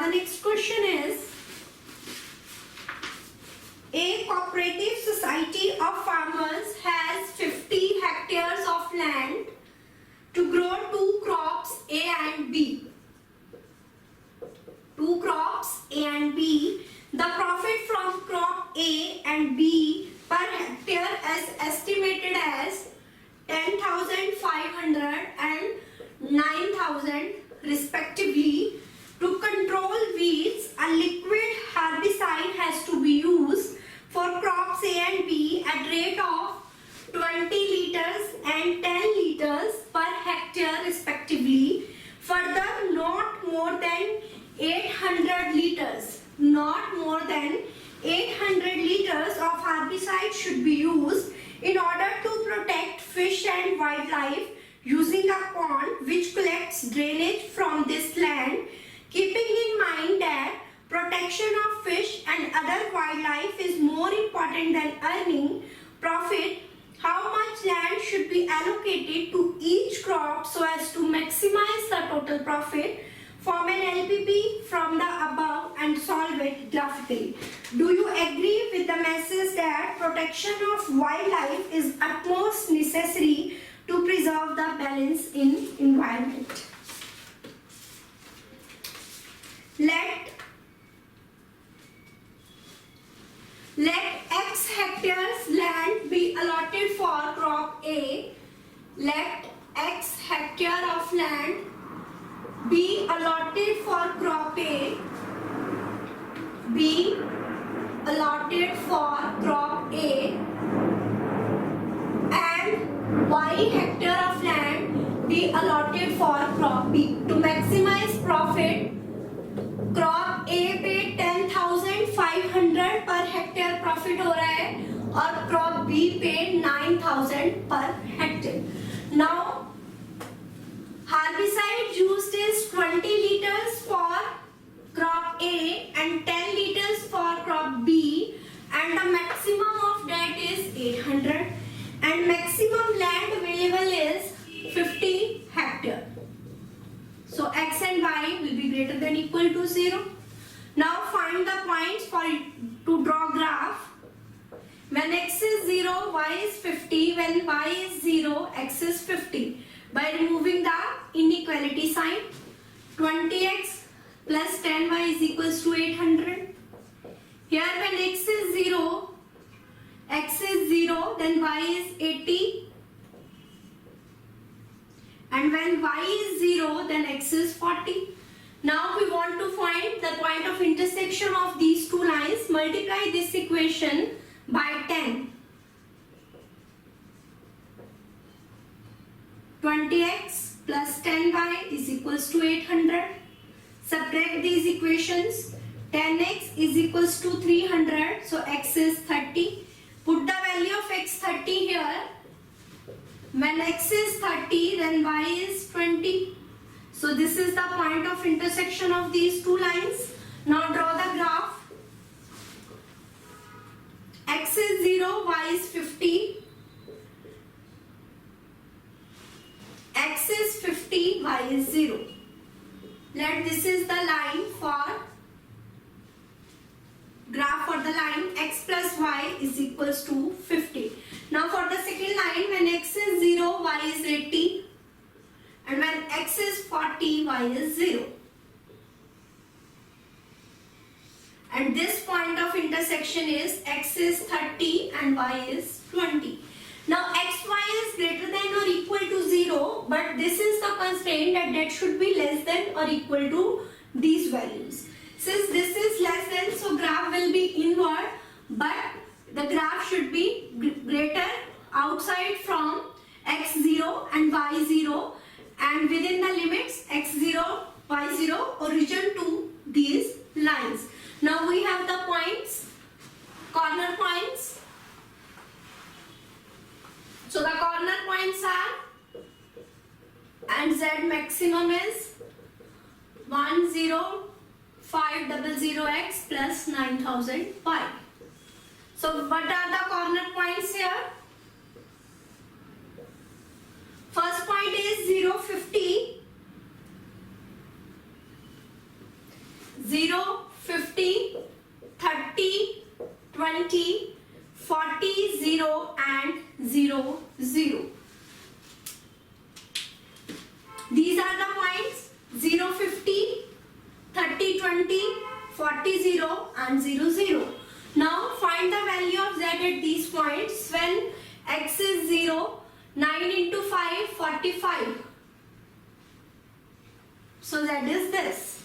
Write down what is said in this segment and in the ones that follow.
Our next question is, a cooperative society of farmers has 50 hectares of land to grow two crops A and B. Two crops A and B. The profit from crop A and B per hectare is estimated as 10,500 and 9,000 respectively. To control weeds, a liquid herbicide has to be used for crops A and B at rate of 20 liters and 10 liters per hectare respectively. Further, not more than 800 liters, not more than 800 liters of herbicide should be used in order to protect fish and wildlife using a pond which collects drainage from this land. Keeping in mind that protection of fish and other wildlife is more important than earning profit, how much land should be allocated to each crop so as to maximize the total profit? Form an LPP from the above and solve it graphically. Do you agree with the message that protection of wildlife is utmost necessary to preserve the balance in environment? Let X hectares land be allotted for crop A. Let X hectare of land be allotted for crop A. Be allotted for crop A. And Y hectare of land be allotted for crop B. To maximize profit, crop A pay 10,500 per hectare profit हो रहा है और crop B पे 9,000 per hectare. Now herbicide used is 20 liters for crop A and 10 liters for crop B, and the maximum of that is 800, and maximum land available is 50 hectare. So x and y will be greater than equal to 0. Now find the points for to draw graph. When x is 0, y is 50. When y is 0, x is 50. By removing the inequality sign, 20x plus 10y is equals to 800. Here when x is 0, then y is 80. And when y is 0, then x is 40. Now we want to find the point of intersection of these two lines. Multiply this equation by 10. 20x plus 10y is equals to 800. Subtract these equations. 10x is equals to 300. So x is 30. Put the value of x 30 here. When x is 30, then y is 20. So this is the point of intersection of these two lines. Now draw the graph. X is 0, y is 50. X is 50, y is 0. Let this is the line for graph for the line x plus y is equals to 50. Now for the second line, when x is 0, y is 80, and when x is 40, y is 0. And this point of intersection is x is 30 and y is 20. Now xy is greater than or equal to 0, but this is the constraint that should be less than or equal to these values. Since this is less than, so graph will be inward, but the graph should be greater outside from x0 and y0, and within the limits x0, y0 origin to these lines. Now we have the points, corner points. So the corner points are, and z maximum is 10500x plus 9000 pi. So what are the corner points here? First point is 0, 50. 0, and 0, 0. These are the points 0, 50, 30, 20, 40, 0 and 0, 0. Now find the value of z at these points when x is 0, 9 into 5, 45. So that is this.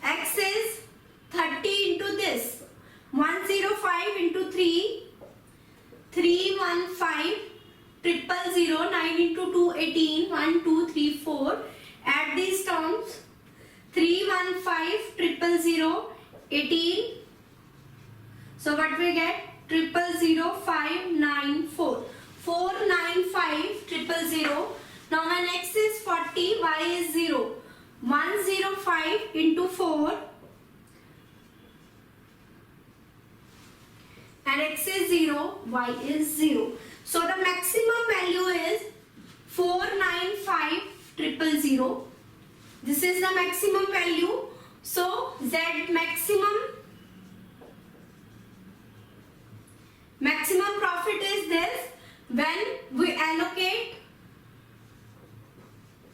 X is 30 into this. 105 into 3, 315, 000, 9 into 2, 18, 1, 2, 3, 4. Add these terms. 315, 000, 18. So what we get? 000594. 495 000. Now when x is 40, y is 0. 105 into 4 and x is 0, y is 0. So the maximum value is 495 000. This is the maximum value. So z maximum profit is this when we allocate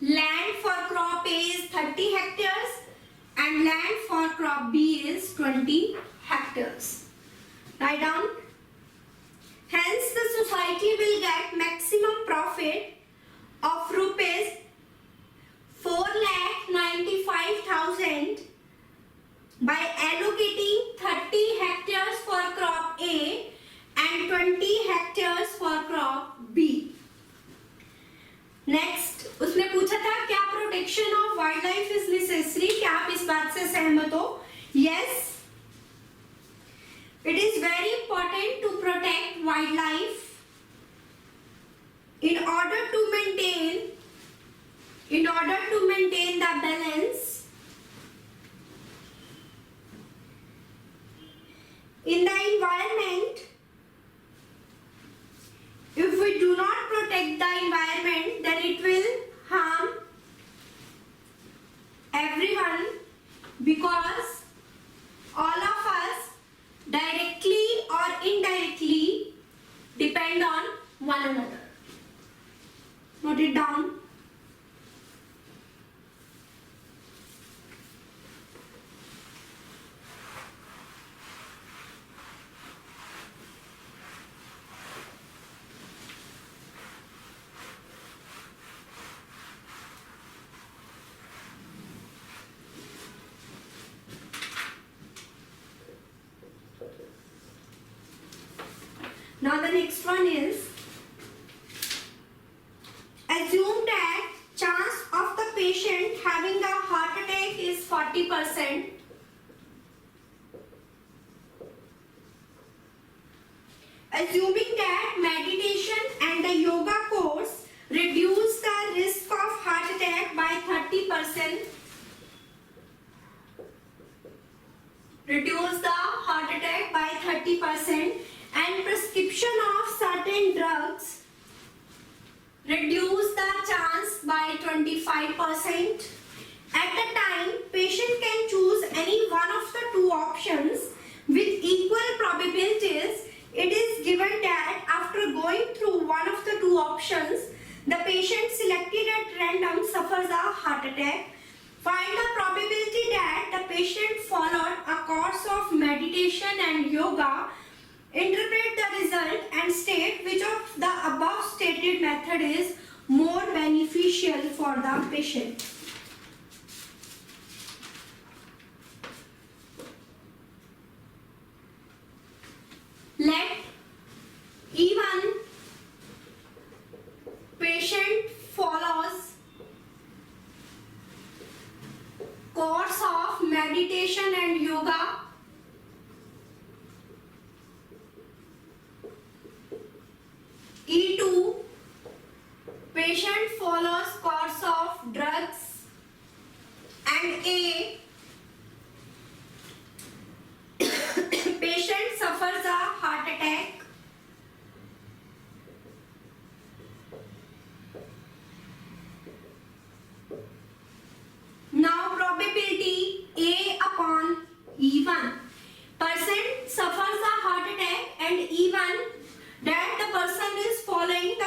land for crop A is 30 hectares and land for crop B is 20 hectares. Write down. Hence the society will get maximum profit of rupees 4,95,000 by allocating 30 hectares for crop A and 20 hectares for crop B. Next उसने पूछा था क्या protection of wild life is necessary, क्या आप इस बात से सहमत हो? Yes, it is very important to protect wild life in order to maintain the balance in the environment. If we do not protect the environment, then it will harm everyone, because all of us directly or indirectly depend on one another. Note it down. Now the next one is, assume that chance of the patient having a heart attack is 40%. Assuming that meditation and the yoga course reduce the risk of heart attack by 30%. Reduce the heart attack by 30%. And prescription of certain drugs reduce the chance by 25%. At the time, patient can choose any one of the two options with equal probabilities. It is given that after going through one of the two options, the patient selected at random suffers a heart attack. Find the probability that the patient followed a course of meditation and yoga. Interpret the result and state which of the above stated method is more beneficial for the patient. Let even patient follows course of meditation and yoga. E2, patient follows course of drugs. And A, patient suffers a heart attack. Now probability A upon E1. Person suffers a heart attack and E1 that the person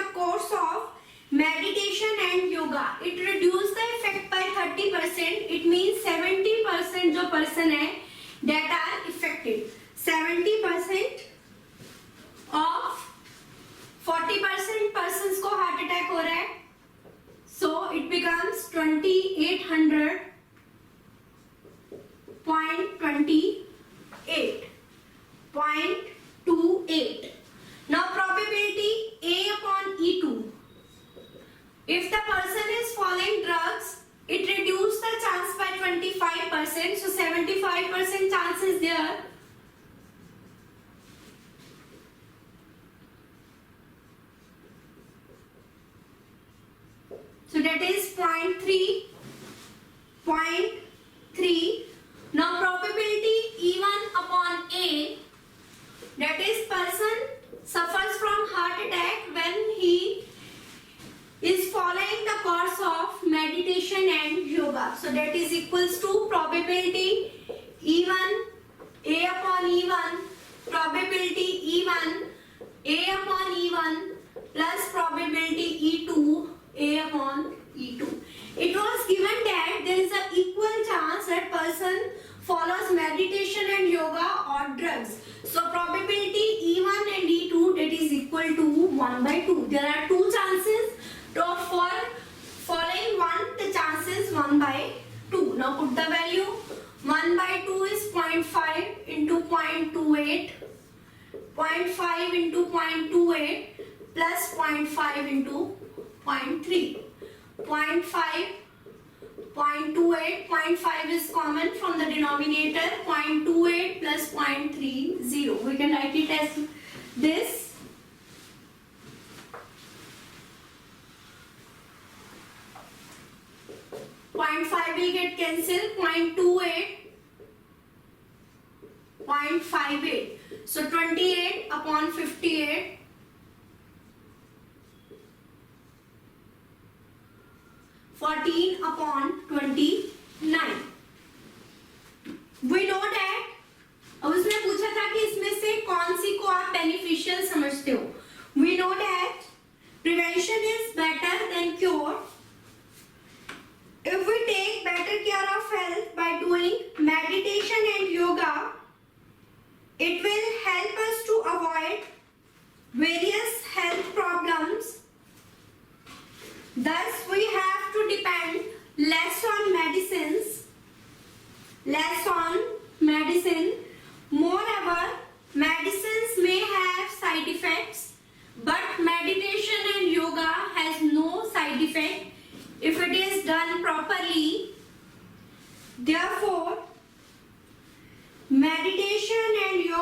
the course of meditation and yoga, it reduce the effect by 30%. It means 70% जो person है that are affected. 70% of 40% persons को heart attack हो रहा है. So it becomes 2800.28. Now probability A upon E2. If the person is following drugs, it reduces the chance by 25%. So 75% chance is there. So that is 0.3. Now probability E1 upon A, that is person suffers from heart attack when he is following the course of meditation and yoga. So that is equals to probability E1 A upon E1, probability E1 A upon E1 plus probability E2 A upon E2. It was given that there is an equal chance that person follows meditation and yoga or drugs. So probability E1 and E2, that is equal to 1 by 2. There are two chances. So for following one, the chance is 1 by 2. Now put the value. 1 by 2 is 0.5 into 0.28. 0.5 into 0.28 plus 0.5 into 0.3. 0.5, 0.28, 0.5 is common from the denominator. 0.28 plus 0.30. We can write it as this. 0.5 will get cancelled. 0.28, 0.58. So 28 upon 58. 14 upon 29. We know that. अब उसने पूछा था कि इसमें से कौन सी को आप बेनिफिशियल समझते हो. We know that prevention is better than cure. If we take better care of health by doing meditation and yoga, it will help us to avoid various health problems. Thus, we have to depend less on medicine. Moreover, medicines may have side effects, but meditation and yoga has no side effect if it is done properly. Therefore, meditation and yoga